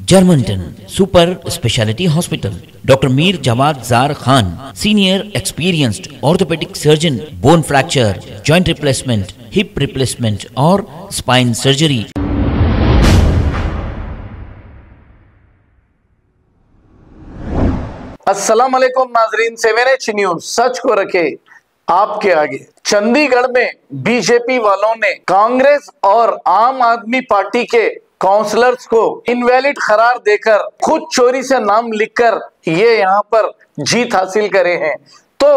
Germanton super speciality hospital, doctor Mir Jawad Zar Khan, senior experienced orthopaedic surgeon, bone fracture, joint replacement, hip replacement और spine surgery. अस्सलाम वालेकुम नाजरीन, 7H news सच को रखे आपके आगे। चंडीगढ़ में बीजेपी वालों ने कांग्रेस और आम आदमी पार्टी के काउंसलर्स को इनवैलिड करार देकर खुद चोरी से नाम लिखकर ये यहाँ पर जीत हासिल करे हैं। तो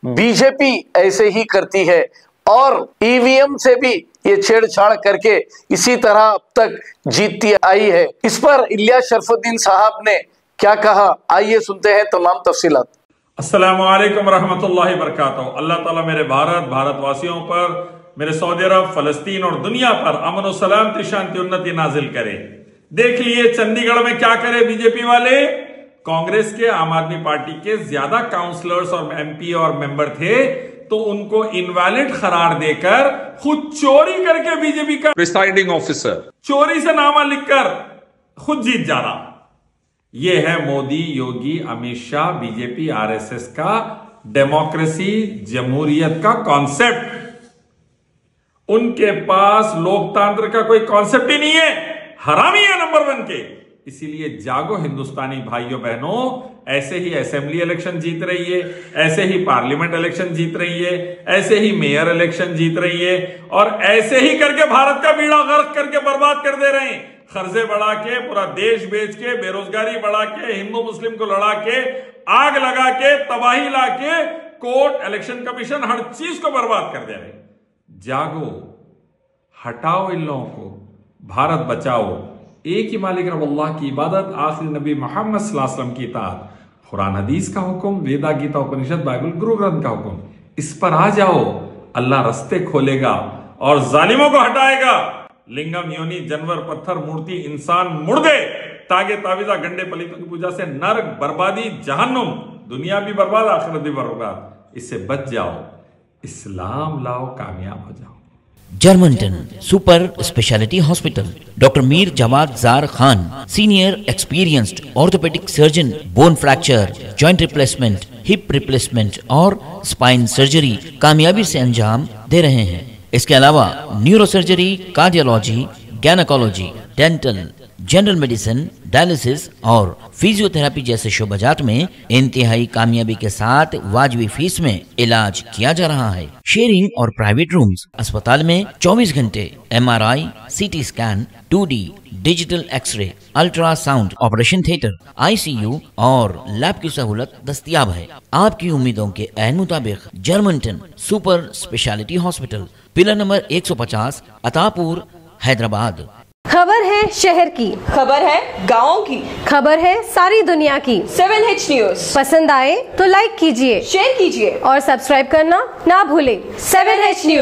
बीजेपी ऐसे ही करती है और ईवीएम से भी ये छेड़छाड़ करके इसी तरह अब तक जीतती आई है। इस पर इलियास शरफुद्दीन साहब ने क्या कहा, आइए सुनते हैं तमाम तफसीलात। अस्सलामु अलैकुम रहमतुल्लाहि बरकातहू। अल्लाह ताला मेरे भारतवासियों पर, मेरे सऊदी अरब, फलस्तीन और दुनिया पर अमन और सलामती, शांति, उन्नति नाजिल करे। देख लिए चंडीगढ़ में क्या करे बीजेपी वाले। कांग्रेस के, आम आदमी पार्टी के ज्यादा काउंसलर्स और एमपी और मेंबर थे तो उनको इनवैलिड करार देकर खुद चोरी करके बीजेपी का प्रिसाइडिंग ऑफिसर चोरी से नामा लिखकर खुद जीत जाना। यह है मोदी, योगी, अमित शाह, बीजेपी, आरएसएस का डेमोक्रेसी, जमहूरियत का कॉन्सेप्ट। उनके पास लोकतंत्र का कोई कॉन्सेप्ट ही नहीं है, हरामी है नंबर 1 के। इसीलिए जागो हिंदुस्तानी भाइयों बहनों, ऐसे ही असेंबली इलेक्शन जीत रही है, ऐसे ही पार्लियामेंट इलेक्शन जीत रही है, ऐसे ही मेयर इलेक्शन जीत रही है और ऐसे ही करके भारत का बीड़ा गर्क करके बर्बाद कर दे रहे हैं। कर्जे बढ़ा के, पूरा देश बेच के, बेरोजगारी बढ़ा के, हिंदू मुस्लिम को लड़ा के, आग लगा के, तबाही ला के, कोर्ट, इलेक्शन कमीशन, हर चीज को बर्बाद कर दे रहे हैं। जागो, हटाओ इन लोगों को, भारत बचाओ। एक ही मालिक रब अल्लाह की इबादत, आखिरी नबी मोहम्मद सल्लल्लाहु अलैहि वसल्लम की इताअत, कुरान हदीस का हुक्म, वेदा गीता उपनिषद बाइबल गुरु ग्रंथ का हुक्म, इस पर आ जाओ। अल्लाह रास्ते खोलेगा और जालिमों को हटाएगा। लिंगम, योनि, जानवर, पत्थर, मूर्ति, इंसान, मुर्दे, तागे तावीजा, गंडे पलितों की पूजा से नरक, बर्बादी, जहन्नुम, दुनिया भी बर्बाद, आखिरत भी बर्बाद। इससे बच जाओ, इस्लाम लाओ, कामयाब हो जाओ। Germanten super speciality hospital, doctor Mir Jawad Zar Khan, senior experienced orthopaedic surgeon, bone fracture, joint replacement, hip replacement और स्पाइन सर्जरी कामयाबी से अंजाम दे रहे हैं। इसके अलावा neuro surgery, cardiology, gynaecology, dental, general medicine, dialysis और फिजियोथेरेपी जैसे शोबाजात में इंतहाई कामयाबी के साथ वाजिबी फीस में इलाज किया जा रहा है। शेयरिंग और प्राइवेट रूम्स, अस्पताल में 24 घंटे MRI, CT scan, 2D digital x ray, ultrasound, operation theatre, ICU और लैब की सहूलत दस्तयाब है। आपकी उम्मीदों के ऐन मुताबिक Germanten super speciality hospital, pillar number 150, Attapur, Hyderabad. खबर है शहर की, खबर है गाँव की, खबर है सारी दुनिया की। 7H न्यूज पसंद आए तो लाइक कीजिए, शेयर कीजिए और सब्सक्राइब करना ना भूलें। 7H news.